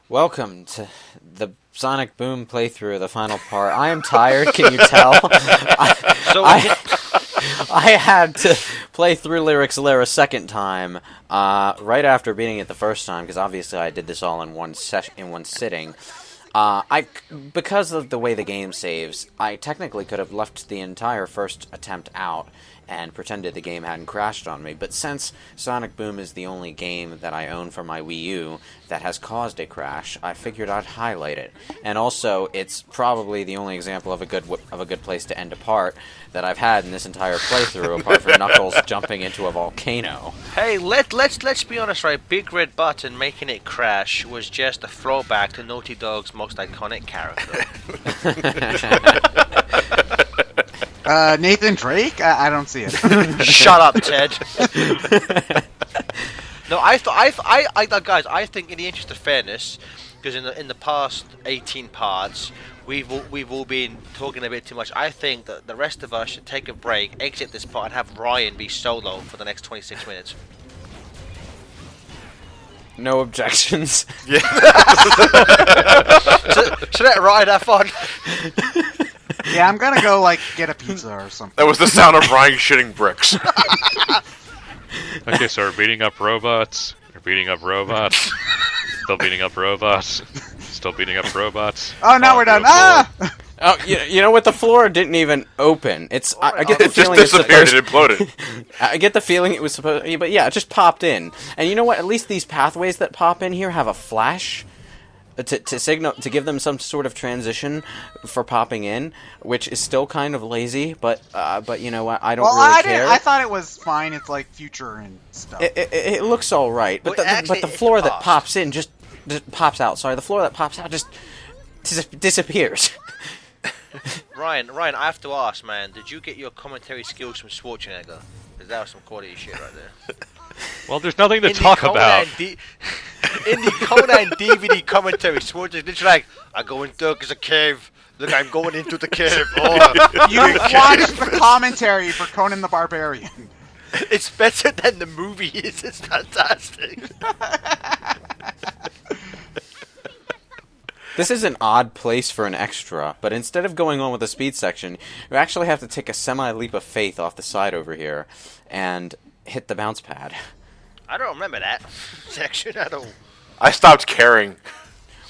Welcome to the Sonic Boom playthrough, the final part. I am tired, can you tell? I had to play through Lyrics Lair a second time, right after beating it the first time, because obviously I did this all in one sitting. Because of the way the game saves, I technically could have left the entire first attempt out and pretended the game hadn't crashed on me, but since Sonic Boom is the only game that I own for my Wii U that has caused a crash, I figured I'd highlight it. And also, it's probably the only example of a good place to end a part that I've had in this entire playthrough, apart from Knuckles jumping into a volcano. Hey, let's be honest, right? Big Red Button making it crash was just a throwback to Naughty Dog's most iconic character. Nathan Drake? I don't see it. Shut up, Ted. No, guys, I think in the interest of fairness, because in the past 18 parts, we've all been talking a bit too much. I think that the rest of us should take a break, exit this part, and have Ryan be solo for the next 26 minutes. No objections. Yeah. so let Ryan have fun. Yeah, I'm gonna go, get a pizza or something. That was the sound of Ryan shitting bricks. Okay, so we're beating up robots. We're beating up robots. Still beating up robots. Still beating up robots. Oh, now we're done. Ah! Oh, you know what? The floor didn't even open. I get the It just feeling it's disappeared. supposed. It imploded. I get the feeling it was supposed, but yeah, it just popped in. And you know what? At least these pathways that pop in here have a flash to signal, to give them some sort of transition for popping in, which is still kind of lazy. But you know what? I don't really care. I thought it was fine. It's like future and stuff. It looks all right, but the floor that pops in just pops out. Sorry, the floor that pops out just disappears. Ryan, I have to ask, man, did you get your commentary skills from Schwarzenegger? Because that was some quality shit right there. Well, there's nothing to talk about. In the Conan DVD commentary, Schwarzenegger's literally like, I go into a cave. Look, I'm going into the cave. Oh, you watched the commentary for Conan the Barbarian. It's better than the movie is. It's fantastic. This is an odd place for an extra, but instead of going on with the speed section, you actually have to take a semi-leap of faith off the side over here and hit the bounce pad. I don't remember that section at all. I stopped caring.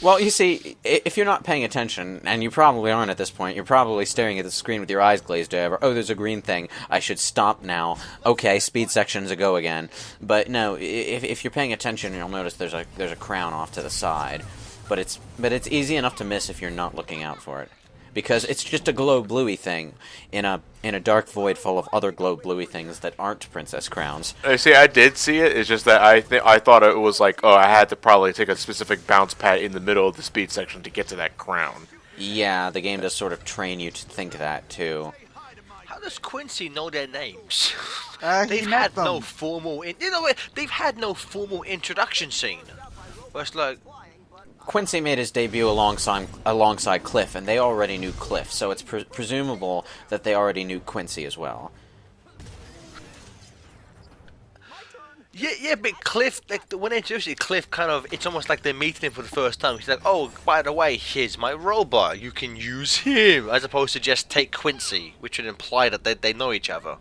Well, you see, if you're not paying attention, and you probably aren't at this point, you're probably staring at the screen with your eyes glazed over. Oh, there's a green thing. I should stop now. Okay, speed section's a go again. But no, if you're paying attention, you'll notice there's a crown off to the side. But it's easy enough to miss if you're not looking out for it, because it's just a glow bluey thing in a dark void full of other glow bluey things that aren't princess crowns. See, I did see it. It's just that I thought it was like, oh, I had to probably take a specific bounce pad in the middle of the speed section to get to that crown. Yeah, the game does sort of train you to think that too. How does Quincy know their names? They've had no formal, they've had no formal introduction scene. Where it's like, Quincy made his debut alongside Cliff, and they already knew Cliff, so it's presumable that they already knew Quincy as well. Yeah, but Cliff, when they introduce it, Cliff it's almost like they're meeting him for the first time. He's like, oh, by the way, here's my robot. You can use him, as opposed to just take Quincy, which would imply that they know each other.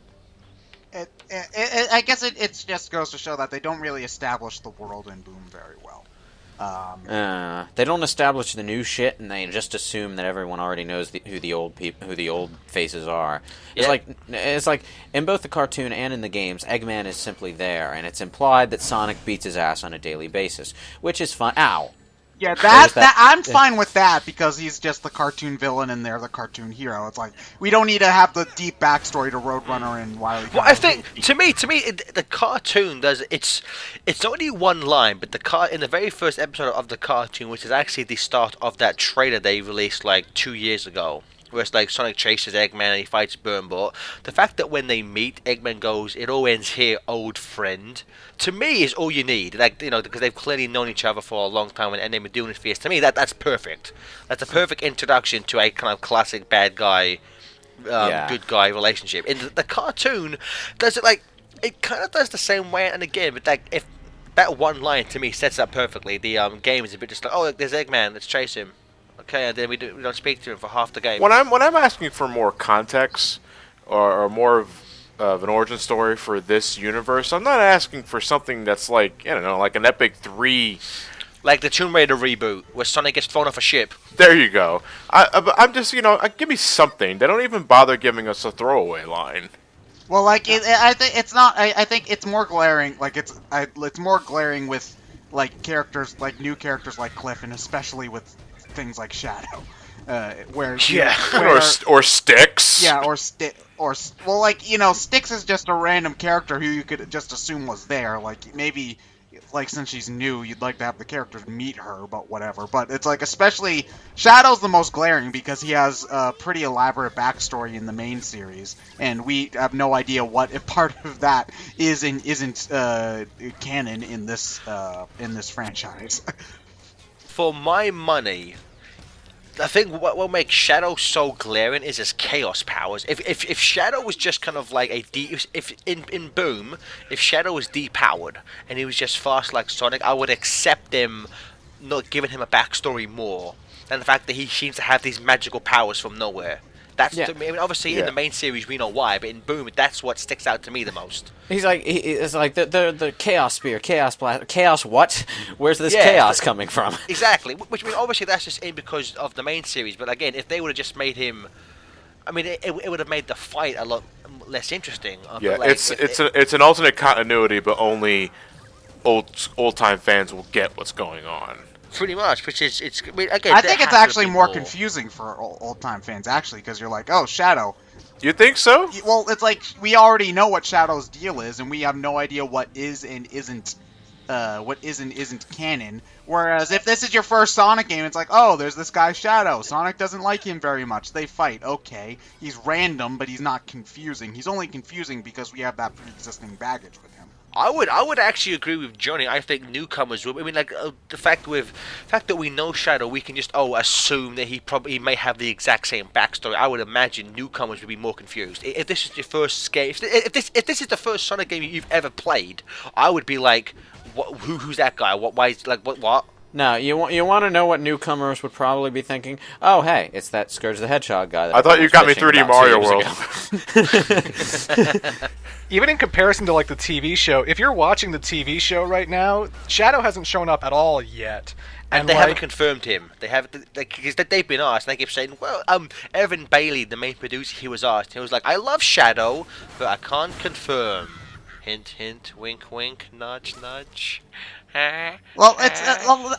I guess it just goes to show that they don't really establish the world in Boom very well. They don't establish the new shit, and they just assume that everyone already knows who the old faces are. Yeah. It's like in both the cartoon and in the games, Eggman is simply there, and it's implied that Sonic beats his ass on a daily basis, which is fun. Ow. Yeah, that I'm fine with that, because he's just the cartoon villain and they're the cartoon hero. It's like, we don't need to have the deep backstory to Roadrunner and Wile E. Well, I think to me, the cartoon does it's only one line, but in the very first episode of the cartoon, which is actually the start of that trailer they released like 2 years ago, where it's like Sonic chases Eggman and he fights Burnbot. The fact that when they meet, Eggman goes, "It all ends here, old friend," to me is all you need. Because they've clearly known each other for a long time and they've been doing it for years. To me, that's perfect. That's a perfect introduction to a kind of classic bad guy, good guy relationship. In the cartoon, does it it kind of does the same way and again, but if that one line to me sets up perfectly. The game is a bit just like, oh, look, there's Eggman, let's chase him. Okay, and then we don't speak to him for half the game. When I'm asking for more context or more of an origin story for this universe, I'm not asking for something that's like, I don't know, like an Epic 3. Like the Tomb Raider reboot, where Sonic gets thrown off a ship. There you go. I'm just, give me something. They don't even bother giving us a throwaway line. Well, like I think it's not. I think it's more glaring. Like it's more glaring with like characters, like new characters like Cliff, and especially with things like Shadow, where or Styx. Yeah, well, like Styx is just a random character who you could just assume was there. Like maybe. Like, since she's new, you'd like to have the character meet her, but whatever. But it's like, especially, Shadow's the most glaring because he has a pretty elaborate backstory in the main series, and we have no idea what if part of that is and isn't canon in this franchise. For my money, I think what will make Shadow so glaring is his chaos powers. If Shadow was just kind of like if in Boom, if Shadow was depowered and he was just fast like Sonic, I would accept them not giving him a backstory more than the fact that he seems to have these magical powers from nowhere. That's to me, I mean, obviously in the main series we know why, but in Boom that's what sticks out to me the most. He's like it's like the chaos spear, chaos blast, chaos what? Where's this chaos coming from? Exactly. Which I mean, obviously that's just in because of the main series. But again, if they would have just made him, I mean, it would have made the fight a lot less interesting. Yeah, like, it's an alternate continuity, but only old time fans will get what's going on. Pretty much, which is I mean, again, I think it's actually more confusing for old time fans actually, because you're like, oh, Shadow. You think so? Well, it's like we already know what Shadow's deal is, and we have no idea what is and isn't canon. Whereas if this is your first Sonic game, it's like, oh, there's this guy Shadow. Sonic doesn't like him very much. They fight. Okay, he's random, but he's not confusing. He's only confusing because we have that pre-existing baggage with him. I would actually agree with Johnny. I think newcomers. I mean, like the fact that we know Shadow, we can just assume that he may have the exact same backstory. I would imagine newcomers would be more confused. If this is your first game, if this is the first Sonic game you've ever played, I would be like, who's that guy? Why is like what? No, you want to know what newcomers would probably be thinking? Oh, hey, it's that Scourge the Hedgehog guy. That I thought you got me 3D Mario World. Even in comparison to like the TV show, if you're watching the TV show right now, Shadow hasn't shown up at all yet. And they haven't confirmed him. They haven't, because they've been asked. And they keep saying, "Well, Evan Bailey, the main producer, he was asked. He was like, I love Shadow, but I can't confirm." Hint, hint, wink, wink, nudge, nudge. Well, it's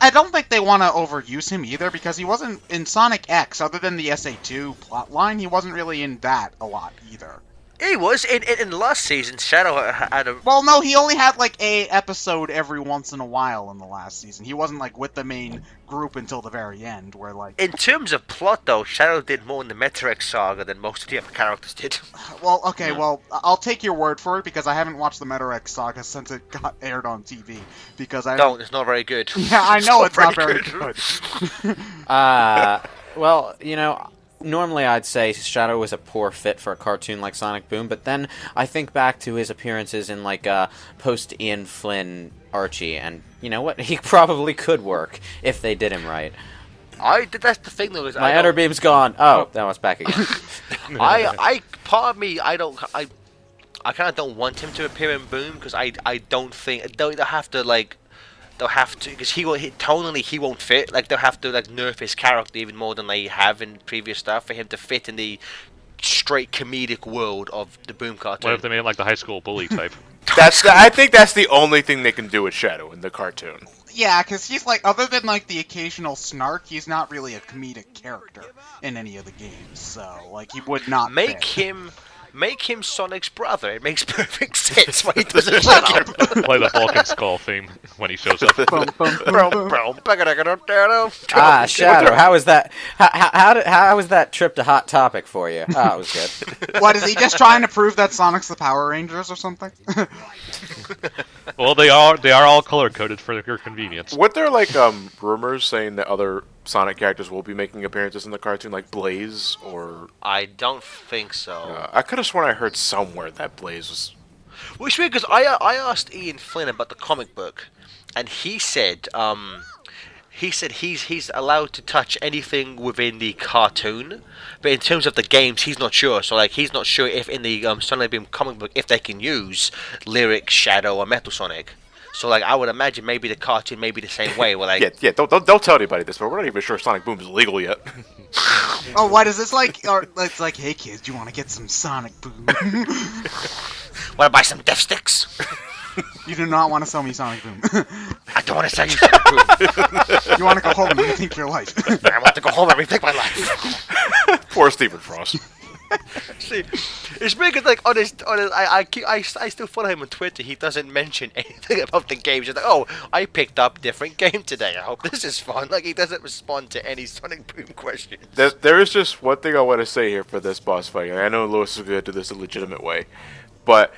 I don't think they want to overuse him either, because he wasn't in Sonic X, other than the SA2 plotline. He wasn't really in that a lot either. He was in the last season. Shadow had a. Well, no, he only had like a episode every once in a while in the last season. He wasn't like with the main group until the very end, where like. In terms of plot, though, Shadow did more in the Metarex saga than most of the other characters did. Well, okay, well, I'll take your word for it, because I haven't watched the Metarex saga since it got aired on TV. Because I don't. It's not very good. Yeah, I know it's not very good. Well, normally I'd say Shadow was a poor fit for a cartoon like Sonic Boom, but then I think back to his appearances in like post-Ian Flynn Archie, and you know what? He probably could work if they did him right. That's the thing, though. Is My Ender Beam's gone. Oh, now it's back again. Part of me, I kind of don't want him to appear in Boom, because I don't think they'll have to because tonally he won't fit. Like they'll have to nerf his character even more than they have in previous stuff for him to fit in the straight comedic world of the Boom cartoon. What if they made him like the high school bully type? I think that's the only thing they can do with Shadow in the cartoon. Yeah, because he's like, other than like the occasional snark, he's not really a comedic character in any of the games. So like he would not Make him Sonic's brother. It makes perfect sense why he doesn't shut up. Play the Vulcan Skull theme when he shows up. Shadow, how was that? How was that trip to Hot Topic for you? Oh, it was good. What, is he just trying to prove that Sonic's the Power Rangers or something? Well, they are all color coded for your convenience. Weren't there like rumors saying that other Sonic characters will be making appearances in the cartoon, like Blaze or? I don't think so. I could have sworn I heard somewhere that Blaze was. Which weird, because I asked Ian Flynn about the comic book, and he said he's allowed to touch anything within the cartoon, but in terms of the games, he's not sure. So like, he's not sure if in the Sonic Boom comic book if they can use Lyric, Shadow, or Metal Sonic. So like, I would imagine maybe the cartoon may be the same way. Where like, Yeah. Don't tell anybody this, but we're not even sure Sonic Boom is legal yet. Oh, what is this like? Or it's like, hey kids, you want to get some Sonic Boom? want to buy some Death Sticks? You do not want to sell me Sonic Boom. I don't want to sell you Sonic Boom. You want to go home and rethink your life. I want to go home and rethink my life. Poor Stephen Frost. See, it's because like on his I still follow him on Twitter. He doesn't mention anything about the games. He's like, oh, I picked up different game today. I hope this is fun. Like, he doesn't respond to any Sonic Boom questions. There is just one thing I want to say here for this boss fight. And I know Lewis is going to do this a legitimate way, but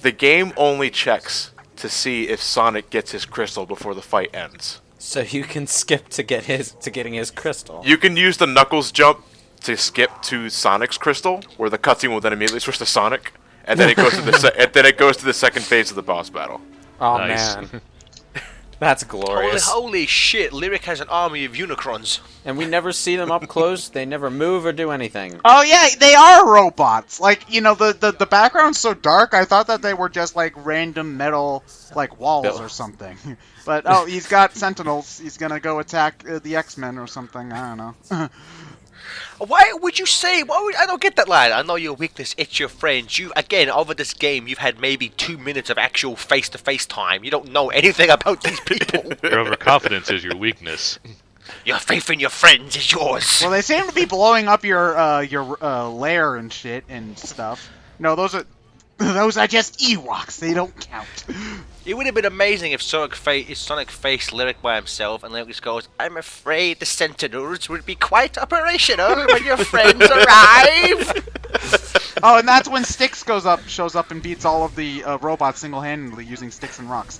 the game only checks to see if Sonic gets his crystal before the fight ends. So you can skip to getting his crystal. You can use the Knuckles jump to skip to Sonic's crystal, where the cutscene will then immediately switch to Sonic, and then it goes to the second phase of the boss battle. Oh Nice. man, that's glorious. Holy shit! Lyric has an army of Unicrons. And we never see them up close. They never move or do anything. Oh yeah, they are robots. Like, you know, the background's so dark, I thought that they were just like random metal like walls Bill. or something. But oh, he's got sentinels. He's gonna go attack the X-Men or something. I don't know. Why would you say? I don't get that line. I know your weakness. It's your friends. You again over this game. You've had maybe 2 minutes of actual face-to-face time. You don't know anything about these people. Your overconfidence is your weakness. Your faith in your friends is yours. Well, they seem to be blowing up your lair and shit and stuff. No, those are just Ewoks. They don't count. It would have been amazing if Sonic faced Lyric by himself and Lyric just goes, I'm afraid the Sentinels would be quite operational when your friends arrive. Oh, and that's when Styx shows up and beats all of the robots single-handedly using sticks and rocks.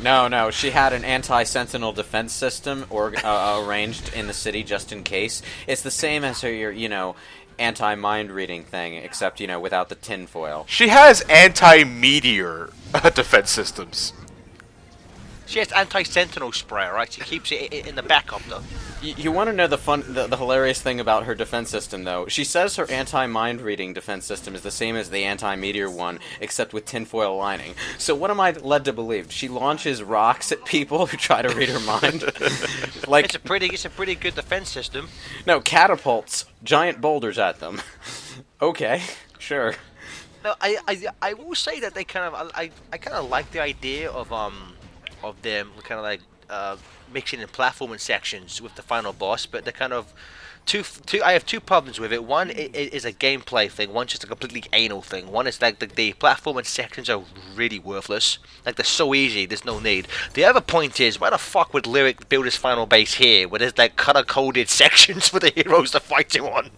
No, she had an anti-sentinel defense system arranged in the city just in case. It's the same as her, anti-mind reading thing, except, without the tinfoil. She has anti-meteor defense systems. She has anti-sentinel spray, right? She keeps it in the backup, though. You want to know the hilarious thing about her defense system, though? She says her anti-mind reading defense system is the same as the anti-meteor one, except with tinfoil lining. So what am I led to believe? She launches rocks at people who try to read her mind? It's a pretty good defense system. No, catapults giant boulders at them. Okay, sure. No, I will say that they kind of I kind of like the idea of them kind of like mixing in platforming sections with the final boss, but they're kind of two. I have two problems with it. One is a gameplay thing. One's just a completely anal thing. One is like the platforming sections are really worthless. Like, they're so easy, there's no need. The other point is, why the fuck would Lyric build his final base here, where there's like color-coded sections for the heroes to fight you on?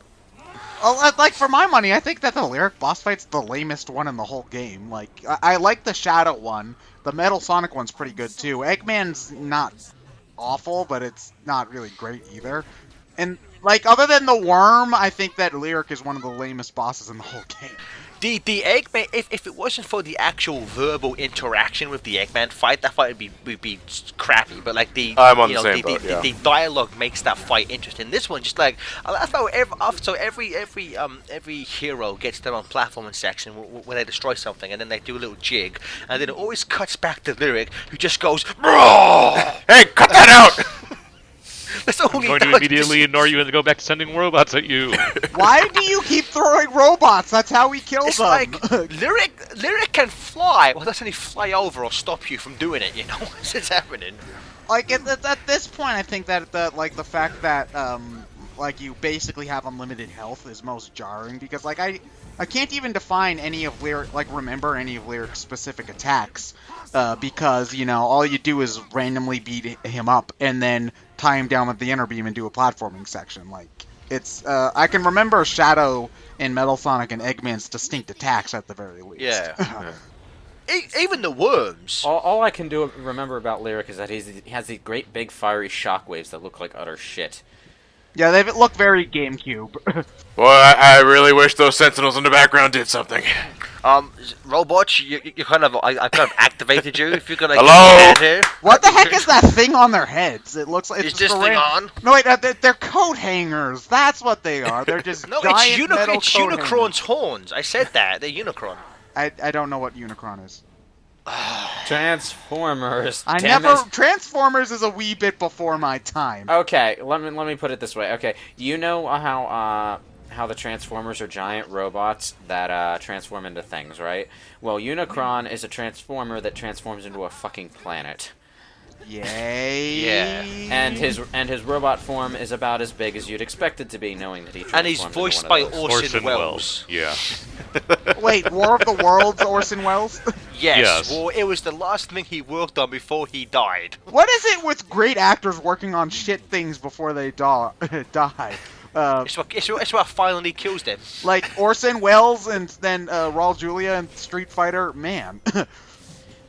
Well, like, for my money, I think that the Lyric boss fight's the lamest one in the whole game. Like, I like the Shadow one. The Metal Sonic one's pretty good, too. Eggman's not awful, but it's not really great either. And, like, other than the Worm, I think that Lyric is one of the lamest bosses in the whole game. The Eggman, if it wasn't for the actual verbal interaction with the Eggman fight, that fight would be crappy. But like I'm on the same boat, yeah. the dialogue makes that fight interesting. This one, just like, I love how every hero gets their own platforming section where they destroy something, and then they do a little jig, and then it always cuts back to Lyric, who just goes, "Bro, Hey, cut that out! that's all I'm he going to does. immediately ignore you and go back to sending robots at you. Why do you keep throwing robots? That's how we kill It's them. like Lyric can fly. Well, doesn't he fly over or stop you from doing it? You know, what's happening? Like, at this point, I think that the fact that like, you basically have unlimited health is most jarring, because like I can't even define any of Lyric, like, remember any of Lyric's specific attacks, because, you know, all you do is randomly beat him up and then tie him down with the inner beam and do a platforming section. Like, it's I can remember Shadow and Metal Sonic and Eggman's distinct attacks at the very least. Yeah. Even the worms. All I can remember about Lyric is that he has these great big fiery shockwaves that look like utter shit. Yeah, they look very GameCube. Boy, I really wish those sentinels in the background did something. Robots, you kind of, I kind of activated you. If you're gonna Hello? get here. What the heck is that thing on their heads? It looks like Is it's this just a thing ran- on? No, wait, they're coat hangers. That's what they are. They're just No, giant metal it's coat Unicron's horns. I said that. They're Unicron. hangers. I don't know what Unicron is. Transformers. I damn never. it. Transformers is a wee bit before my time. Okay, let me put it this way. Okay, you know how the Transformers are giant robots that transform into things, right? Well, Unicron is a transformer that transforms into a fucking planet. Yay! Yeah. And his robot form is about as big as you'd expect it to be, knowing that he transforms And he's into voiced one by of those. Orson Welles. Yeah. Wait, War of the Worlds, Orson Welles? Yes. Yes. Well, it was the last thing he worked on before he died. What is it with great actors working on shit things before they die? It's what finally kills them. Like Orson Welles and then Raul Julia and Street Fighter. Man.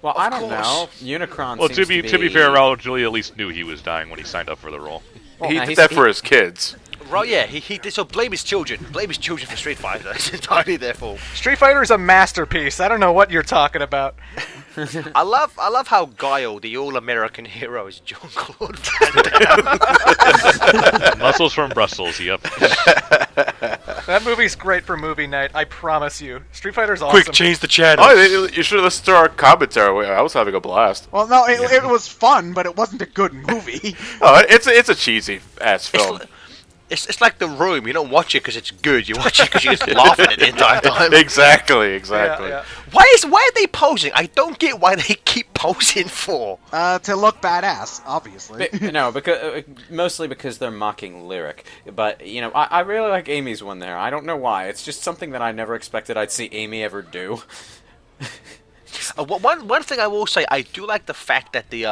Well, I don't course. know. Unicron. Well, seems to be fair, Raul Julia at least knew he was dying when he signed up for the role. Well, He now did that for his kids. Right? Yeah. He did. So blame his children. Blame his children for Street Fighter. It's entirely their fault. Street Fighter is a masterpiece. I don't know what you're talking about. I love how Guile, the all-American hero, is Jean-Claude Van Damme. Muscles from Brussels. Yep. That movie's great for movie night. I promise you. Street Fighter's awesome. change the channel. Oh, you should have listened to our commentary. I was having a blast. Well, no, it was fun, but it wasn't a good movie. Oh, it's a cheesy ass film. It's like The Room. You don't watch it because it's good. You watch it because you just laugh at it the entire time. Exactly. Yeah. Why are they posing? I don't get why they keep posing for. To look badass, obviously. No, because mostly because they're mocking Lyric. But you know, I really like Amy's one there. I don't know why. It's just something that I never expected I'd see Amy ever do. One thing I will say, I do like the fact that the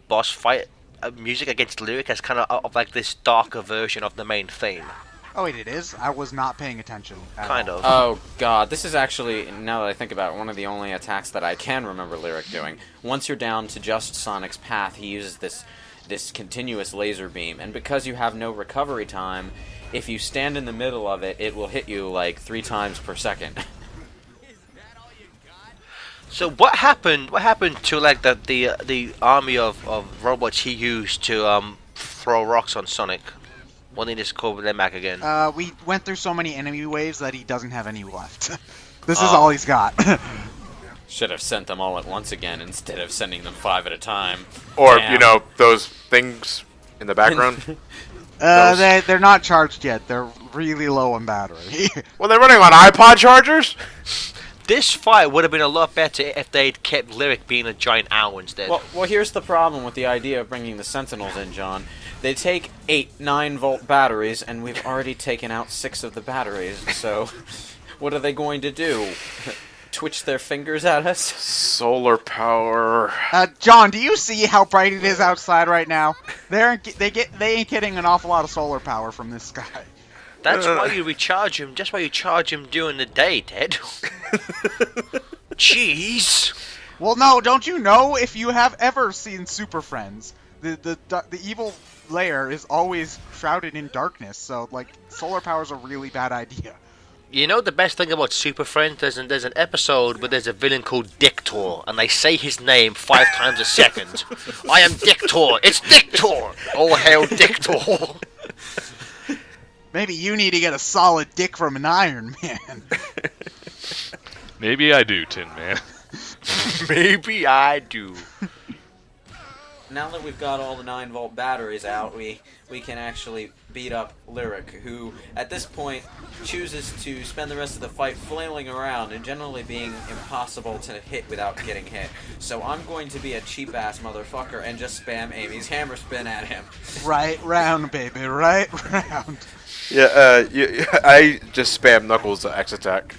boss fight music against Lyric has kind of like this darker version of the main theme. Oh wait, it is? I was not paying attention. Kind of. Oh god, this is actually, now that I think about it, one of the only attacks that I can remember Lyric doing. Once you're down to just Sonic's path, he uses this continuous laser beam, and because you have no recovery time, if you stand in the middle of it, it will hit you like 3 times per second. So what happened? What happened to like the army of robots he used to throw rocks on Sonic? Why didn't he just call them back again? We went through so many enemy waves that he doesn't have any left. This is all he's got. Should have sent them all at once again instead of sending them 5 at a time. Or Damn. those things in the background. They're not charged yet. They're really low on battery. Well, they're running on iPod chargers. This fight would have been a lot better if they'd kept Lyric being a giant owl instead. Well, here's the problem with the idea of bringing the Sentinels in, John. They take 8 9-volt batteries, and we've already taken out 6 of the batteries, so what are they going to do? Twitch their fingers at us? Solar power. John, do you see how bright it is outside right now? They ain't getting an awful lot of solar power from this guy. That's why you recharge him. Just why you charge him during the day, Ted. Jeez. Well, no, don't you know? If you have ever seen Super Friends, the evil layer is always shrouded in darkness. So, like, solar power is a really bad idea. You know the best thing about Super Friends? There's an episode where there's a villain called Dictor, and they say his name 5 times a second. I am Dictor. It's Dictor. Oh, hail Dictor. Maybe you need to get a solid dick from an Iron Man. Maybe I do, Tin Man. Maybe I do. Now that we've got all the 9-volt batteries out, we can actually beat up Lyric, who, at this point, chooses to spend the rest of the fight flailing around and generally being impossible to hit without getting hit. So I'm going to be a cheap-ass motherfucker and just spam Amy's hammer spin at him. Right round, baby, right round. Yeah, I just spam Knuckles' X attack.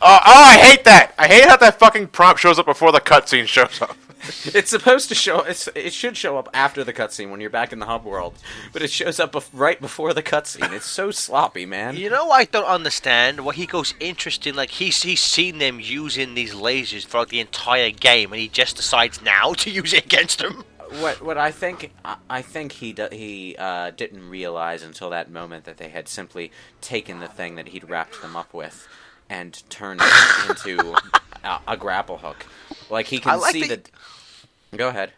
I hate that! I hate how that fucking prompt shows up before the cutscene shows up. It's supposed to show. It should show up after the cutscene when you're back in the hub world, but it shows up right before the cutscene. It's so sloppy, man. You know, I don't understand why he goes interesting. Like he's seen them using these lasers throughout the entire game, and he just decides now to use it against them. what I think he didn't realize until that moment that they had simply taken the thing that he'd wrapped them up with and turned it into a grapple hook. Like he can see that. Go ahead.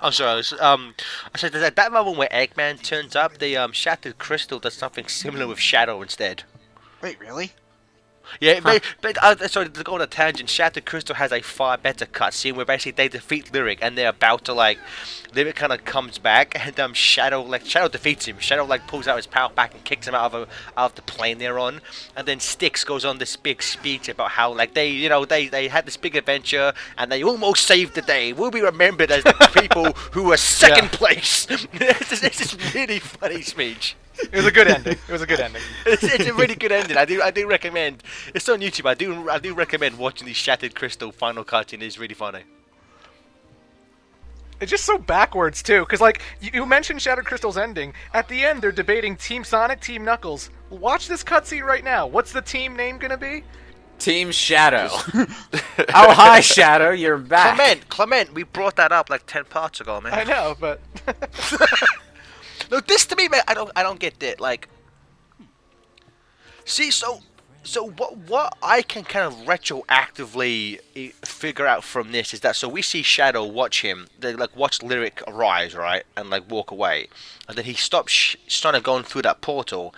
I'm sorry. I said that moment where Eggman turns up, the Shattered Crystal does something similar with Shadow instead. Wait, really? Yeah, but sorry to go on a tangent. Shattered Crystal has a far better cutscene where basically they defeat Lyric and they're about to Lyric kind of comes back and Shadow defeats him. Shadow pulls out his power back and kicks him out of the plane they're on, and then Styx goes on this big speech about how they had this big adventure and they almost saved the day. We'll be remembered as the people who were second place. It's this really funny speech. It was a good ending. It's a really good ending. I do recommend. It's on YouTube. I do recommend watching the Shattered Crystal final cutscene. It's really funny. It's just so backwards too, because you mentioned Shattered Crystal's ending. At the end, they're debating Team Sonic, Team Knuckles. Watch this cutscene right now. What's the team name gonna be? Team Shadow. Oh, hi, Shadow. You're back. Clement, we brought that up 10 parts ago, man. I know, but No, this to me, man, I don't get that. See, so what I can kind of retroactively figure out from this is that we see Shadow watch him, watch Lyric arise, right, and walk away, and then he stops starting going through that portal.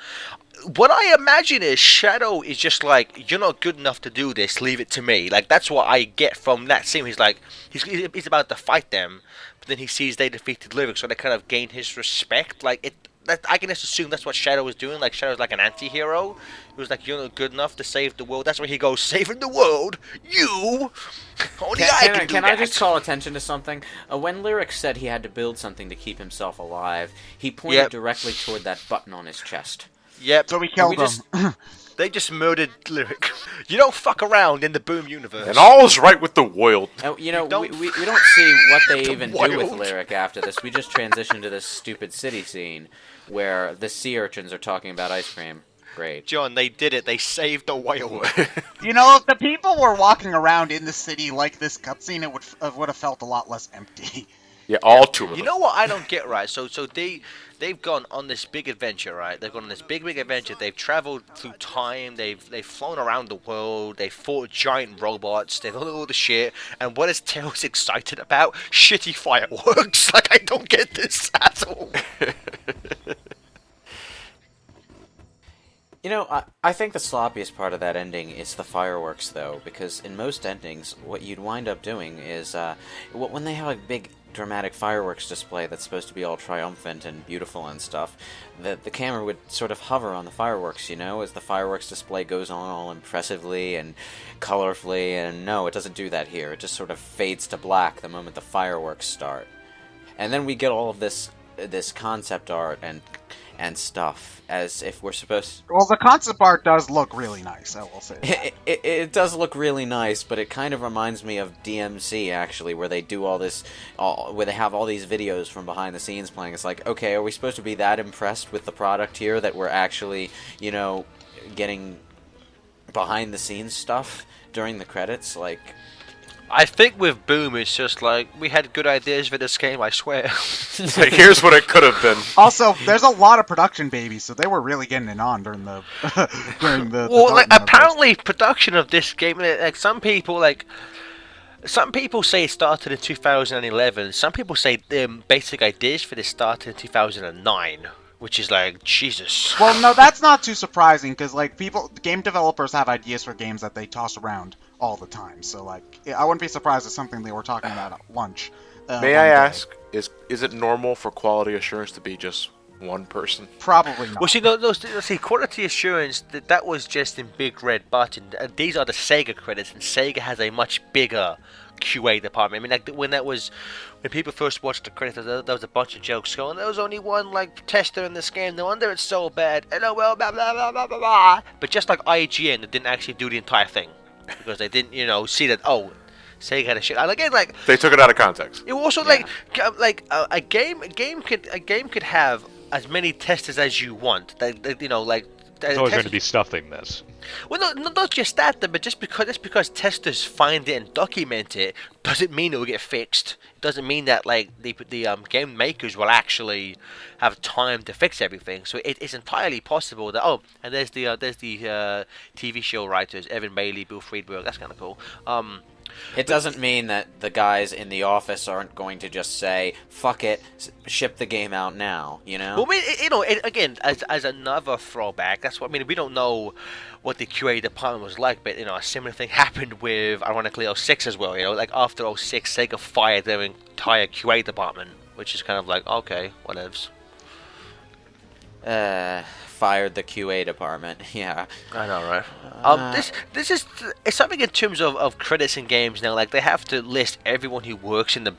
What I imagine is Shadow is just you're not good enough to do this, leave it to me. That's what I get from that scene. He's about to fight them, but then he sees they defeated Lyric, so they kind of gain his respect. I can just assume that's what Shadow was doing. Shadow's an anti-hero. He was you're not good enough to save the world. That's where he goes, saving the world? You? Only I can do Can that. I just call attention to something? When Lyric said he had to build something to keep himself alive, he pointed directly toward that button on his chest. Yep. So we killed him. They just murdered Lyric. You don't fuck around in the Boom universe. And all's right with the world. We don't see what they even do with Wild. Lyric after this. We just transition to this stupid city scene where the sea urchins are talking about ice cream. Great. John, they did it. They saved the whale. If the people were walking around in the city like this cutscene, it would have felt a lot less empty. Yeah, all two of them. You know what I don't get, right? So they've gone on this big adventure, right? They've gone on this big adventure. They've traveled through time. They've flown around the world. They fought giant robots. They've done all the shit. And what is Tails excited about? Shitty fireworks. I don't get this at all. I think the sloppiest part of that ending is the fireworks, though, because in most endings, what you'd wind up doing is, when they have a big dramatic fireworks display that's supposed to be all triumphant and beautiful and stuff, the camera would sort of hover on the fireworks, as the fireworks display goes on all impressively and colorfully, and no, it doesn't do that here. It just sort of fades to black the moment the fireworks start. And then we get all of this concept art and stuff, as if we're supposed to... Well, the concept art does look really nice, I will say that. It does look really nice, but it kind of reminds me of DMC, actually, where they do where they have all these videos from behind the scenes playing. It's okay, are we supposed to be that impressed with the product here that we're actually, getting behind the scenes stuff during the credits? I think with Boom, it's just we had good ideas for this game, I swear. Here's what it could have been. Also, there's a lot of production babies, so they were really getting it on during the Well, apparently production of this game, some people say it started in 2011. Some people say the basic ideas for this started in 2009. Which is Jesus. Well, no, that's not too surprising, because game developers have ideas for games that they toss around all the time. So I wouldn't be surprised if something they were talking about at lunch. May I ask, is it normal for quality assurance to be just one person? Probably not. Well, see, quality assurance, that was just in Big Red Button. These are the Sega credits, and Sega has a much bigger QA department. I mean, when people first watched the credits, there was a bunch of jokes going, there was only one tester in this game, no wonder it's so bad, LOL, blah blah blah blah blah blah. But just like IGN, it didn't actually do the entire thing because they didn't, see that Sega had a shit. And again, they took it out of context. It also a game could have as many testers as you want. There's always going to be stuff they miss. Well, not just that, but just because testers find it and document it doesn't mean it will get fixed. It doesn't mean that like the game makers will actually have time to fix everything. So it's entirely possible that and there's the TV show writers Evan Bailey, Bill Friedberg. That's kind of cool. It doesn't mean that the guys in the office aren't going to just say, fuck it, ship the game out now, you know? Well, I mean, again, as another throwback, that's what I mean. We don't know what the QA department was like, but a similar thing happened with, ironically, 06 as well. Like after 06, Sega fired their entire QA department, which is kind of like, okay, whatevs. Fired the QA department. Yeah, I know, right? This is it's something in terms of credits in games now. Like they have to list everyone who works in the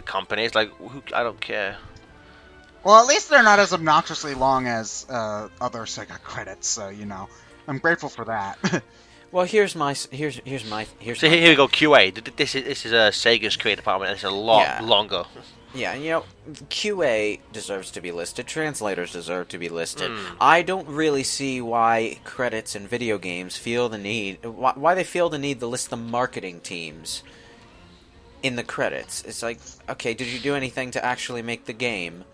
companies. Like I don't care. Well, at least they're not as obnoxiously long as other Sega credits. So I'm grateful for that. Well, here's my. So here we go. QA. This is a Sega's QA department. It's a lot longer. Yeah, QA deserves to be listed. Translators deserve to be listed. I don't really see why credits in video games feel the need... Why they feel the need to list the marketing teams in the credits. It's like, okay, did you do anything to actually make the game?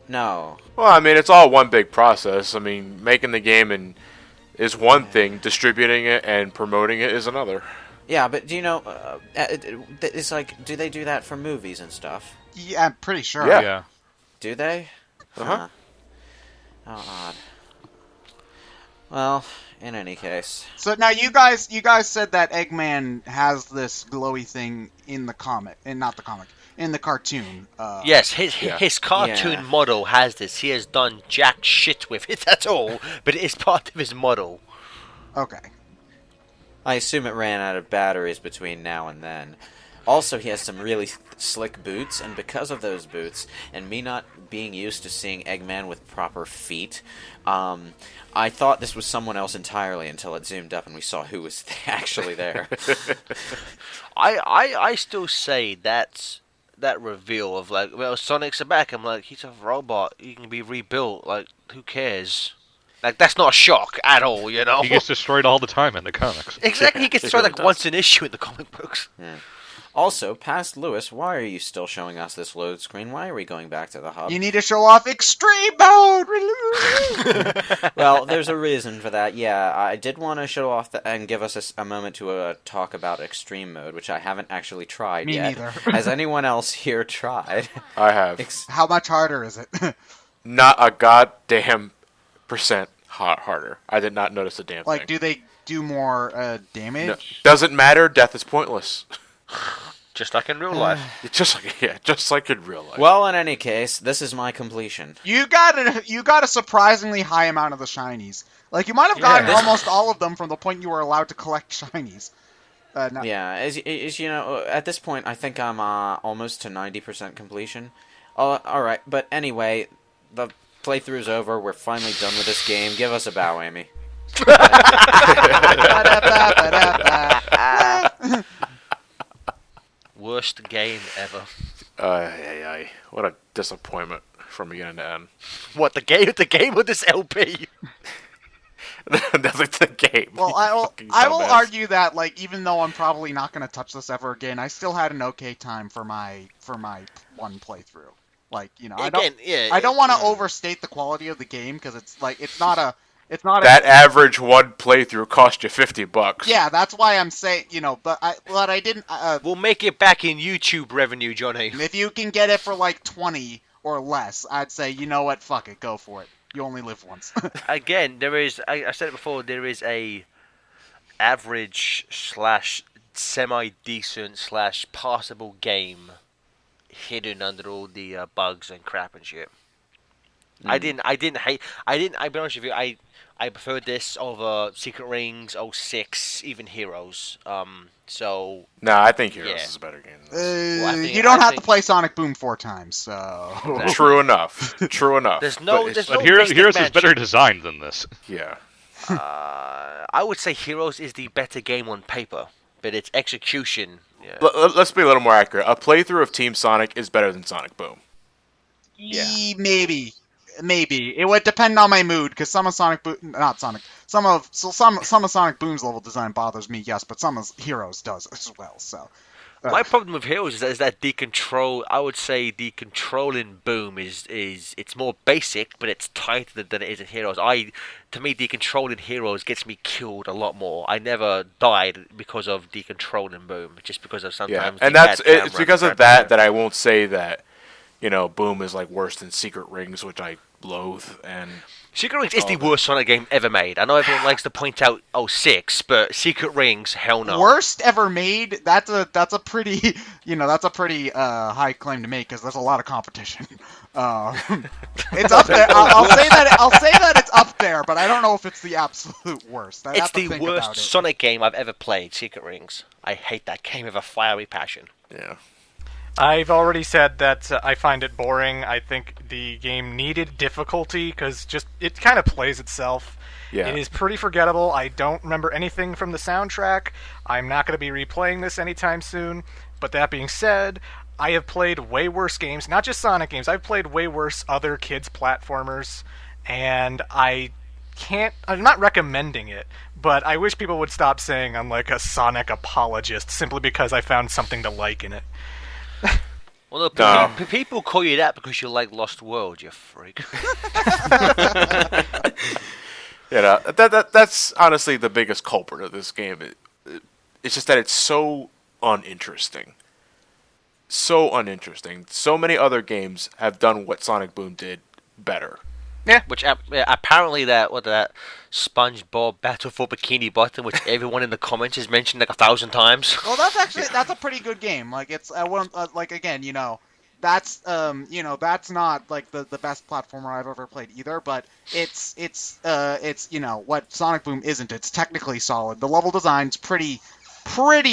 No. Well, I mean, it's all one big process. I mean, making the game is one thing. Distributing it and promoting it is another. Yeah, but do you know... it's like, do they do that for movies and stuff? Yeah, I'm pretty sure. Yeah. Do they? Uh-huh. How odd. Well, in any case. So now you guys said that Eggman has this glowy thing in the comic, and not the comic, in the cartoon. Yes, his cartoon model has this. He has done jack shit with it at all, but it is part of his model. Okay. I assume it ran out of batteries between now and then. Also, he has some really slick boots, and because of those boots, and me not being used to seeing Eggman with proper feet, I thought this was someone else entirely until it zoomed up and we saw who was actually there. I still say that reveal of like, well, Sonic's back. I'm like, he's a robot. He can be rebuilt. Like, who cares? Like, that's not a shock at all, He gets destroyed all the time in the comics. Exactly, he gets destroyed like once an issue in the comic books. Yeah. Also, past Lewis, why are you still showing us this load screen? Why are we going back to the hub? You need to show off extreme mode! Well, there's a reason for that. Yeah, I did want to show off and give us a moment to talk about extreme mode, which I haven't actually tried Me yet. neither. Has anyone else here tried? I have. How much harder is it? Not a goddamn % harder. I did not notice a damn thing. Like, do they do more damage? No, doesn't matter. Death is pointless. Just like in real life. Just like in real life. Well, in any case, this is my completion. You got a surprisingly high amount of the shinies. Like, you might have gotten almost all of them from the point you were allowed to collect shinies. Yeah, as you know, at this point, I think I'm almost to 90% completion. Alright, but anyway, the playthrough's over. We're finally done with this game. Give us a bow, Amy. Worst game ever. What a disappointment from beginning to end. What, the game or this LP? That's like the game. Well, I will argue that, like, even though I'm probably not going to touch this ever again, I still had an okay time for my one playthrough. Like, I don't want to overstate the quality of the game because it's not that average one playthrough cost you $50. Yeah, that's why I'm saying, but I didn't. We'll make it back in YouTube revenue, Johnny. If you can get it for like 20 or less, I'd say, you know what, fuck it, go for it. You only live once. Again, there is. I said it before. There is a average / semi-decent / passable game hidden under all the bugs and crap and shit. I'll be honest with you, I preferred this over Secret Rings, 06, even Heroes. So. Nah, I think Heroes is a better game than this. You don't have to play Sonic Boom 4 times, so. True enough. There's no. But Heroes is better designed than this. Yeah. I would say Heroes is the better game on paper, but its execution. Yeah. Let's be a little more accurate. A playthrough of Team Sonic is better than Sonic Boom. Maybe. maybe it would depend on my mood, because some of Sonic some of Sonic Boom's level design bothers me, yes, but some of Heroes does as well. So My problem with Heroes is that the control. I would say the control in Boom is it's more basic, but it's tighter than it is in Heroes. To me, the control in Heroes gets me killed a lot more. I never died because of the control in Boom, just because of sometimes. Yeah, and it's because of that I won't say that Boom is like worse than Secret Rings, which I loathe, and Secret Rings is the worst Sonic game ever made. I know everyone likes to point out 06, but Secret Rings, hell no. Worst ever made? That's a pretty high claim to make, because there's a lot of competition. It's up there. I'll say that it's up there, but I don't know if it's the absolute worst. It's the worst Sonic game I've ever played. Secret Rings. I hate that game with a fiery passion. yeah. I've already said that I find it boring. I think the game needed difficulty because it kind of plays itself. Yeah. It is pretty forgettable. I don't remember anything from the soundtrack. I'm not going to be replaying this anytime soon. But that being said, I have played way worse games, not just Sonic games. I've played way worse other kids' platformers, and I'm not recommending it, but I wish people would stop saying I'm like a Sonic apologist simply because I found something to like in it. Well, no, people call you that because you like Lost World, you freak. Yeah, that's honestly the biggest culprit of this game. It's just that it's so uninteresting. So uninteresting. So many other games have done what Sonic Boom did better. Yeah. Which apparently that SpongeBob Battle for Bikini Bottom, which everyone in the comments has mentioned like 1,000 times. Well, that's a pretty good game. Like it's again, that's that's not like the best platformer I've ever played either, but it's what Sonic Boom isn't. It's technically solid. The level design's pretty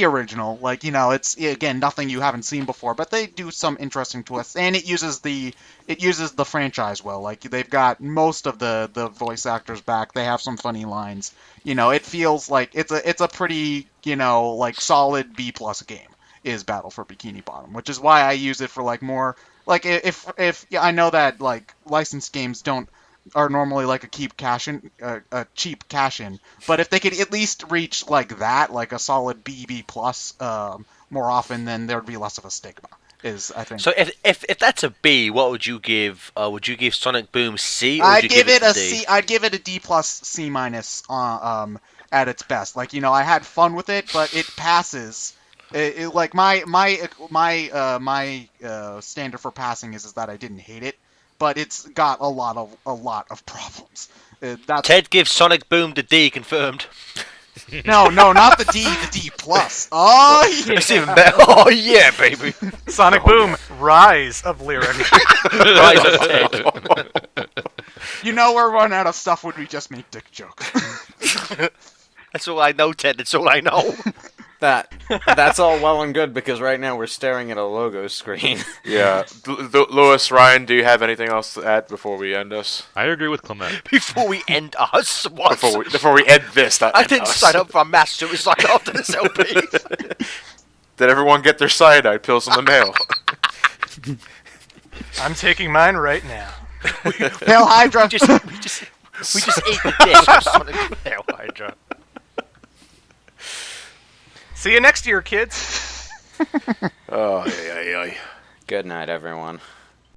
original. Like, it's again nothing you haven't seen before, but they do some interesting twists, and it uses the franchise well. Like, they've got most of the voice actors back. They have some funny lines. It feels like it's a pretty like solid B+ game is Battle for Bikini Bottom, which is why I use it for like more like if I know that like licensed games are normally like a cheap cash in, but if they could at least reach like that, like a solid B+ more often, then there'd be less of a stigma. I think. So if that's a B, what would you give? Would you give Sonic Boom C? Or I'd would you give it a D? C. I'd give it a D+, C-, at its best. Like, I had fun with it, but it passes. Like my standard for passing is that I didn't hate it, but it's got a lot of problems. Ted gives Sonic Boom the D, confirmed. No, not the D, the D+. Oh yeah, It's even better. Oh yeah, baby. Sonic Boom, Rise of Lyric. Rise of Ted. We're running out of stuff when we just make dick jokes. That's all I know, Ted. That's all I know. That's all well and good, because right now we're staring at a logo screen. Yeah. Lewis, Ryan, do you have anything else to add before we end us? I agree with Clement. Before we end us, what? Before we end this, I didn't sign up for a mass suicide after this LP. Did everyone get their cyanide pills in the mail? I'm taking mine right now. Hail Hydra! We just ate the dish of Sonic Hail Hydra. See you next year, kids. Oh, yeah. Good night, everyone.